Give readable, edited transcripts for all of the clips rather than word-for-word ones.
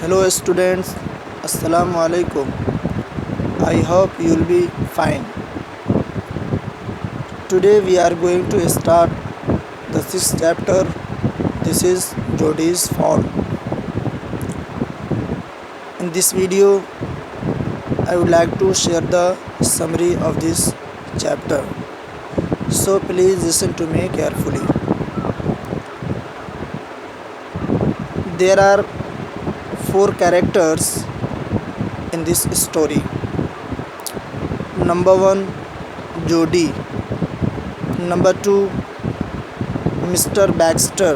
Hello students, Assalamu alaikum. I hope you will be fine. Today we are going to start the sixth chapter. This is Jodi's Fall. In this video, I would like to share the summary of this chapter. So please listen to me carefully. There are 4 characters in this story. Number 1, Jodi. Number 2, Mr. Baxter.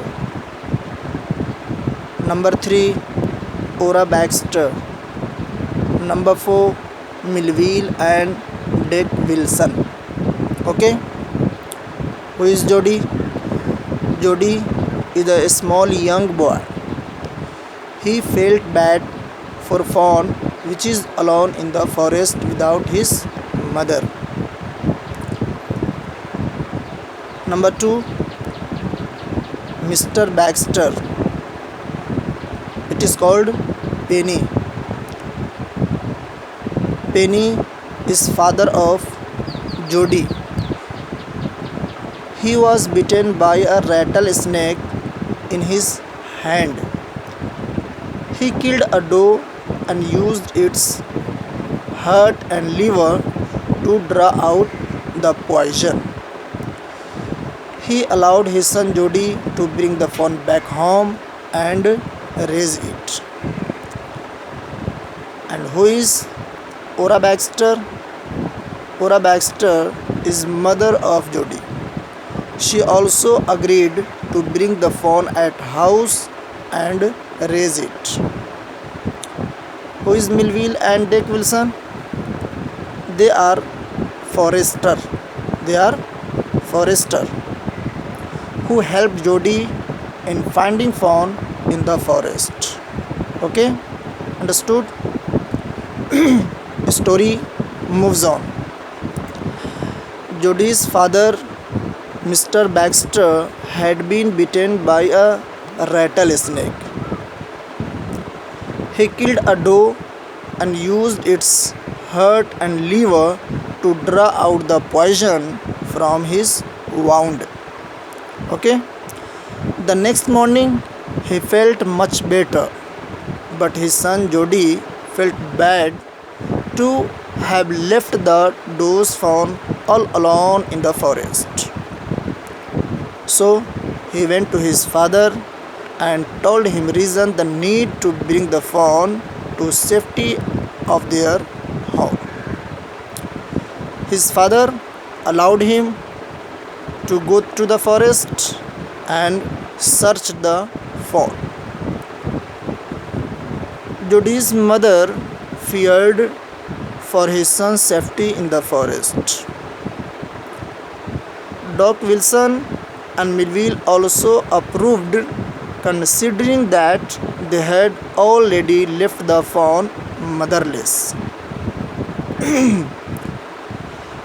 Number 3, Ora Baxter. Number 4, Melville and Dick Wilson. Okay? Who is Jodi? Jodi is a small young boy. He felt bad for Fawn, which is alone in the forest without his mother. Number 2, Mr. Baxter. It is called Penny. Penny is father of Jodi. He was bitten by a rattlesnake in his hand. He killed a doe and used its heart and liver to draw out the poison. He allowed his son Jodi to bring the fawn back home and raise it. And who is Ora Baxter? Ora Baxter is mother of Jodi. She also agreed to bring the fawn at house and raise it. Who is Melville and Dick Wilson? They are forester. They are forester who helped Jodi in finding fawn in the forest. Okay, understood? Story moves on. Jodi's father, Mr. Baxter, had been bitten by a rattlesnake. He killed a doe and used its heart and liver to draw out the poison from his wound. Okay? The next morning, he felt much better, but his son Jodi felt bad to have left the doe's fawn all alone in the forest. So he went to his father and told him reason the need to bring the fawn to safety of their home. His father allowed him to go to the forest and search the fawn. Jodi's mother feared for his son's safety in the forest. Doc Wilson and Melville also approved, considering that they had already left the fawn motherless.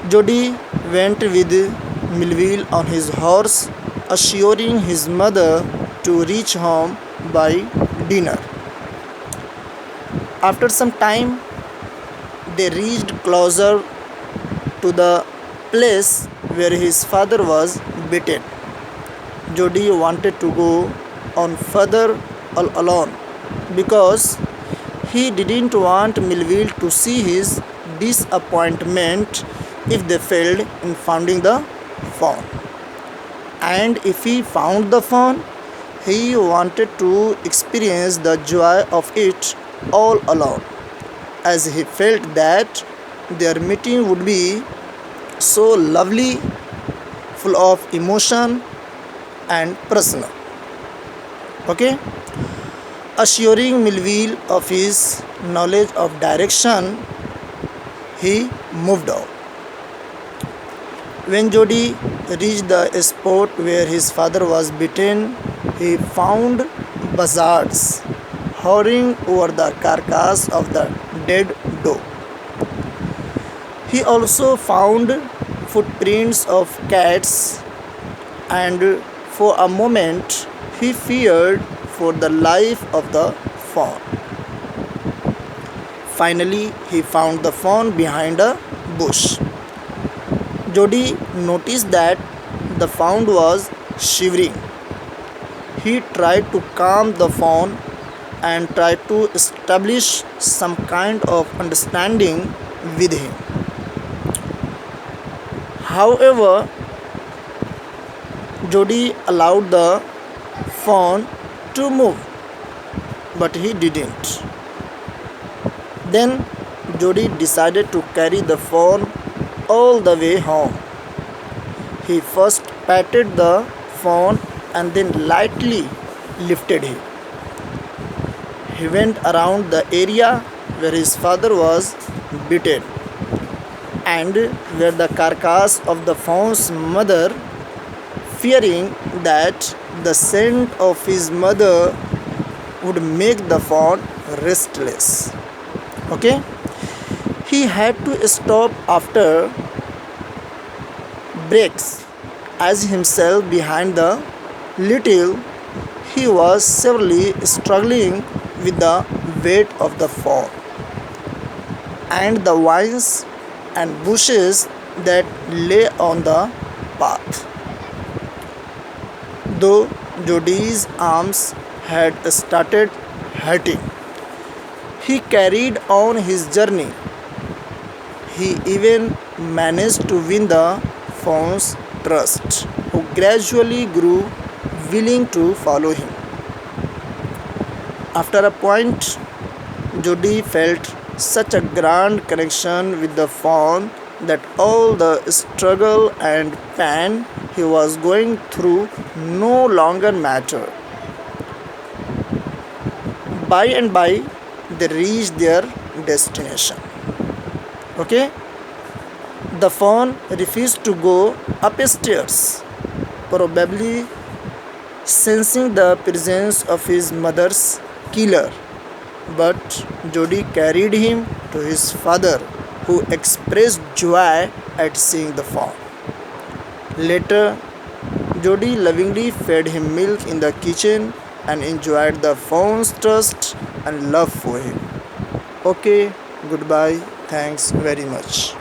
Jodi went with Melville on his horse, assuring his mother to reach home by dinner. After some time, they reached closer to the place where his father was bitten. Jodi wanted to go on further all alone because he didn't want Melville to see his disappointment if they failed in finding the fawn. And if he found the fawn, he wanted to experience the joy of it all alone, as he felt that their meeting would be so lovely, full of emotion and personal. Okay? Assuring Melville of his knowledge of direction, he moved on. When Jodi reached the spot where his father was bitten, he found buzzards hovering over the carcass of the dead doe. He also found footprints of cats, and for a moment he feared for the life of the fawn. Finally, he found the fawn behind a bush. Jody noticed that the fawn was shivering. He tried to calm the fawn and tried to establish some kind of understanding with him. However, Jody allowed the fawn to move, but he didn't. Then Jody decided to carry the fawn all the way home. He first patted the fawn and then lightly lifted him. He went around the area where his father was beaten and where the carcass of the fawn's mother, fearing that the scent of his mother would make the fawn restless. Okay? He had to stop after breaks as himself behind the little he was severely struggling with the weight of the fawn and the vines and bushes that lay on the path. Though Jody's arms had started hurting, he carried on his journey. He even managed to win the fawn's trust, who gradually grew willing to follow him. After a point, Jody felt such a grand connection with the fawn that all the struggle and pain he was going through no longer mattered. By and by, they reached their destination. Okay? The fawn refused to go upstairs, probably sensing the presence of his mother's killer. But Jody carried him to his father, who expressed joy at seeing the fawn. Later, Jody lovingly fed him milk in the kitchen and enjoyed the fawn's trust and love for him. Okay, goodbye. Thanks very much.